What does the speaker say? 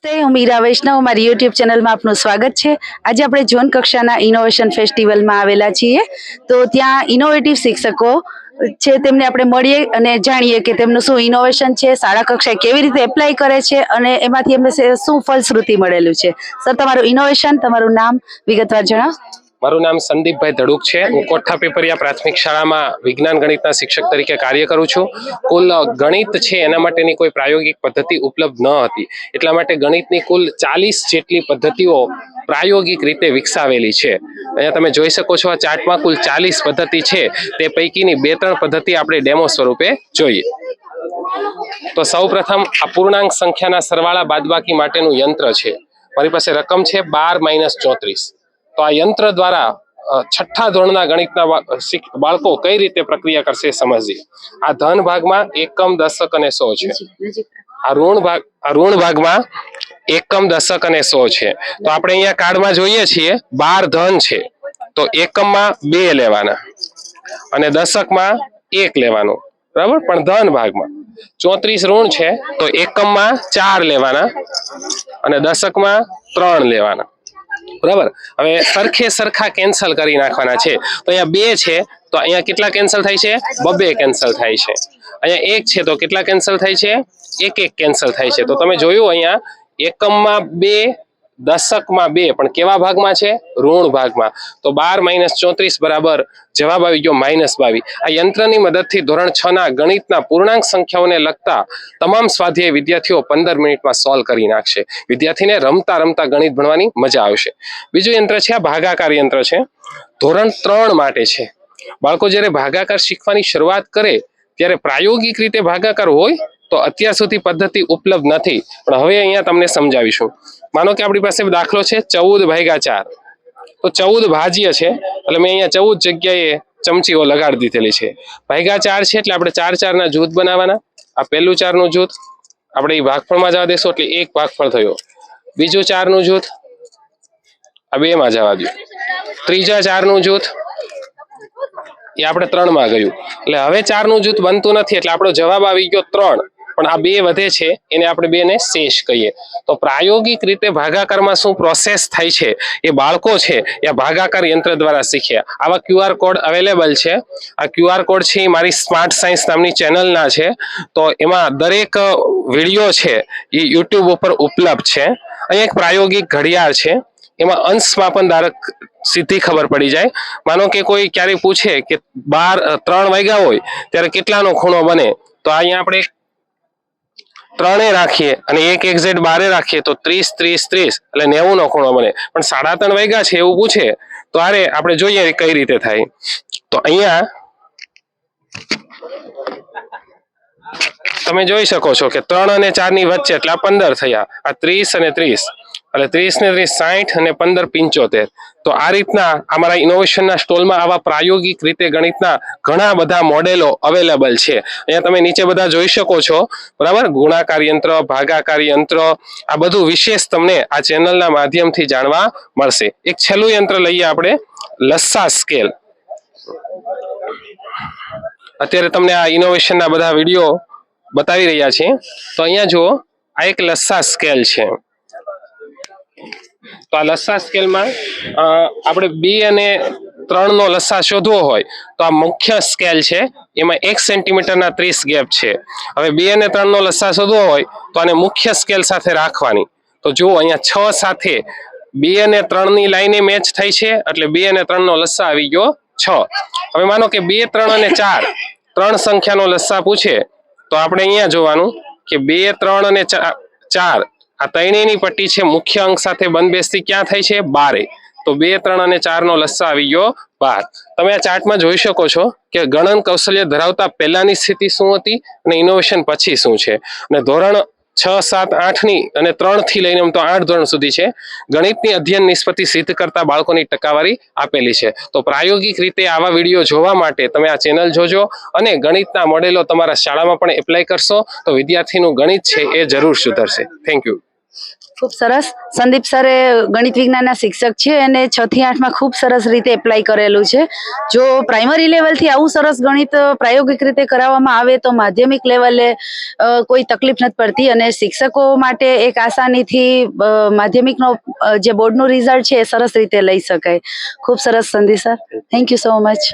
હું મીરા વૈષ્ણવ મારી યુટ્યુબ ચેનલમાં આપનું સ્વાગત છે। આજે આપણે ઝોન કક્ષાના ઇનોવેશન ફેસ્ટિવલમાં આવેલા છીએ, તો ત્યાં ઇનોવેટિવ શિક્ષકો છે તેમને આપણે મળીએ અને જાણીએ કે તેમનું શું ઇનોવેશન છે, શાળા કક્ષાએ કેવી રીતે એપ્લાય કરે છે અને એમાંથી એમને શું ફલશ્રુતિ મળેલું છે। સર, તમારું ઇનોવેશન, તમારું નામ વિગતવાર જણાવો। મારું નામ સંદીપભાઈ ધડુક છે। હું કોઠા પેપરિયા પ્રાથમિક શાળામાં વિજ્ઞાન ગણિતના શિક્ષક તરીકે કાર્ય કરું છું। કુલ ગણિત છે એના માટેની કોઈ પ્રાયોગિક પદ્ધતિ ઉપલબ્ધ ન હતી, એટલા માટે ગણિતની કુલ 40 જેટલી પદ્ધતિઓ પ્રાયોગિક રીતે વિકસાવેલી છે। અહીંયા તમે જોઈ શકો છો, આ ચાર્ટમાં કુલ 40 પદ્ધતિ છે, તે પૈકીની 2-3 પદ્ધતિ આપણે ડેમો સ્વરૂપે જોઈએ। તો સૌપ્રથમ આ પૂર્ણાંક સંખ્યાના સરવાળા બાદબાકી માટેનું યંત્ર છે। મારી પાસે રકમ છે 12 - 34। તો આ યંત્ર દ્વારા છઠ્ઠા ધોરણના ગણિતના બાળકો કઈ રીતે પ્રક્રિયા કરશે સમજીએ। આ ધન ભાગમાં એકમ, દશક અને સો છે। આ ઋણ ભાગમાં એકમ, દશક અને સો છે। તો આપણે અહીંયા કાર્ડમાં જોઈએ છીએ 12 ધન છે, તો એકમમાં 2 લેવાના અને દશકમાં 1 લેવાનું, બરાબર। પણ ધન ભાગમાં 34 ઋણ છે, તો એકમમાં 4 લેવાના અને દશકમાં 3 લેવાના, બરાબર। હવે સરખે સરખા કેન્સલ કરી નાખવાના છે। તો અહીંયા 2 છે, તો અહીંયા કેટલા કેન્સલ થાય છે? 2 કેન્સલ થાય છે। અહીંયા 1 છે, તો કેટલા કેન્સલ થાય છે? 1 કેન્સલ થાય છે। તો તમે જોયું અહીંયા એકમમાં 2, દશકમાં 2, પણ કેવા ભાગમાં છે? ઋણ ભાગમાં। તો 12 - 34 બરાબર જવાબ આવી ગયો -22। આ યંત્રની મદદથી ધોરણ 6 ના ગણિતના પૂર્ણાંક સંખ્યાઓને લગતા તમામ સ્વાધ્યાય વિદ્યાર્થીઓ 15 મિનિટમાં સોલ્વ કરી નાખશે। વિદ્યાર્થીને રમતા રમતા ગણિત ભણવાની મજા આવશે। બીજું યંત્ર છે આ ભાગાકાર યંત્ર છે, ધોરણ 3 માટે છે। બાળકો જ્યારે ભાગાકાર શીખવાની શરૂઆત કરે ત્યારે પ્રાયોગિક રીતે ભાગાકાર હોય તો અત્યાર સુધી પદ્ધતિ ઉપલબ્ધ નથી, પણ હવે અહીંયા તમને સમજાવીશું। માનો કે આપણી પાસે દાખલો છે 14/4, તો 14 ભાજ્ય છે, એટલે મેં અહીંયા 14 જગ્યાએ ચમચીઓ લગાડી દીધેલી છે। ભાગ્યા 4 છે, એટલે આપણે 4 ના જૂથ બનાવવાના। આ પહેલું 4 નું જૂથ આપણે એ ભાગફળમાં જવા દેશો, એટલે 1 ભાગફળ થયો। બીજું 4 નું જૂથ આ 2 માં જવા દો। ત્રીજા 4 નું જૂથ એ આપણે 3 માં ગયું, એટલે હવે 4 નું જૂથ બનતું નથી, એટલે આપણો જવાબ આવી ગયો 3, પણ આ 2 વધે છે, એને આપણે 2 ને શેષ કહીએ। તો પ્રાયોગિક રીતે ભાગાકારમાં શું પ્રોસેસ થાય છે એ બાળકો છે એ ભાગાકાર યંત્ર દ્વારા શીખ્યા। આવા QR કોડ અવેલેબલ છે। આ QR કોડ છે એ મારી સ્માર્ટ સાયન્સ નામની ચેનલના છે, તો એમાં દરેક વિડીયો છે એ YouTube ઉપર ઉપલબ્ધ છે। અહીંયા એક પ્રાયોગિક ઘડિયાળ છે, એમાં અંશ માપન ધારક સીધી ખબર પડી જાય। માનો કે કોઈ ક્યારેય પૂછે કે 3 વાગ્યા હોય ત્યારે કેટલાનો ખૂણો બને, તો અહીંયા આપણે 3 રાખીએ અને 1 એક્ઝેક્ટ 12 રાખીએ તો 30 - 30 - 30 એટલે 90 નો ખૂણો બને। પણ 3.5 વાગ્યા છે એવું પૂછે તો આરે આપણે જોઈએ કઈ રીતે થાય। તો અહીંયા તમે જોઈ શકો છો કે 3 અને 4 ની વચ્ચે એટલે 15 થયા। આ 30 અને 30 એટલે 30 ને 30 60 અને 15 75। તો આ રીતના અમારા ઇનોવેશનના સ્ટોલમાં આવા પ્રાયોગિક રીતે ગણિતના ઘણા બધા મોડેલો અવેલેબલ છે। અહીંયા તમે નીચે બધા જોઈ શકો છો, બરાબર। ગુણાકાર યંત્ર, ભાગાકાર યંત્ર, આ બધું વિશેષ તમને આ ચેનલના માધ્યમથી જાણવા મળશે। એક છેલ્લું યંત્ર લઈએ આપણે, લસ્સા સ્કેલ। અત્યારે તમને આ ઇનોવેશનના બધા વિડીયો બતાવી રહ્યા છીએ। તો અહીંયા જુઓ, આ એક લસ્સા સ્કેલ છે। તો આ લસ્સા સ્કેલમાં આપણે 2 અને 3 નો લસ્સા શોધવો હોય તો આ મુખ્ય સ્કેલ છે, એમાં 1 સેન્ટીમીટરના 30 ગેપ છે। હવે 2 અને 3 નો લસ્સા શોધવો હોય તો આને મુખ્ય સ્કેલ સાથે રાખવાની। તો જુઓ અહીંયા 6 સાથે 2 અને 3 ની લાઈને મેચ થઈ છે, એટલે 2 અને 3 નો લસ્સા આવી ગયો 6। હવે માનો કે 2, 3 અને 4 3 સંખ્યાનો લસ્સા પૂછે તો આપણે અહીંયા જોવાનું કે 2, 3 અને 4 આ ત્રણેયની પટ્ટી છે મુખ્ય અંક સાથે બંધબેસતી ક્યાં થઈ છે? 12। તો 2, 3 અને 4 નો લસ્સા આવી ગયો 12। તમે આ ચાર્ટમાં જોઈ શકો છો કે ગણન કૌશલ્ય ધરાવતા પહેલાની સ્થિતિ શું હતી અને ઇનોવેશન પછી શું છે। અને ધોરણ 6, 7, 8 ની અને 3 થી લઈને તો 8 ધોરણ સુધી છે, ગણિતની અધ્યયન નિષ્પત્તિ સિદ્ધ કરતા બાળકોની ટકાવારી આપેલી છે। તો પ્રાયોગિક રીતે આવા વિડીયો જોવા માટે તમે આ ચેનલ જોજો અને ગણિતના મોડેલો તમારા શાળામાં પણ એપ્લાય કરશો તો વિદ્યાર્થીનું ગણિત છે એ જરૂર સુધરશે। Thank you. ખૂબ સરસ. સંદીપ સરે ગણિત વિજ્ઞાનના શિક્ષક છે અને 6 થી 8 માં ખૂબ સરસ રીતે એપ્લાય કરેલું છે. જો પ્રાઇમરી લેવલથી આવું સરસ ગણિત પ્રાયોગિક રીતે કરાવવામાં આવે તો માધ્યમિક લેવલે કોઈ તકલીફ નથી પડતી અને શિક્ષકો માટે એક આસાનીથી માધ્યમિકનો જે બોર્ડનું રિઝલ્ટ છે એ સરસ રીતે લઈ શકાય. ખૂબ સરસ Sandeep sir, thank you so much.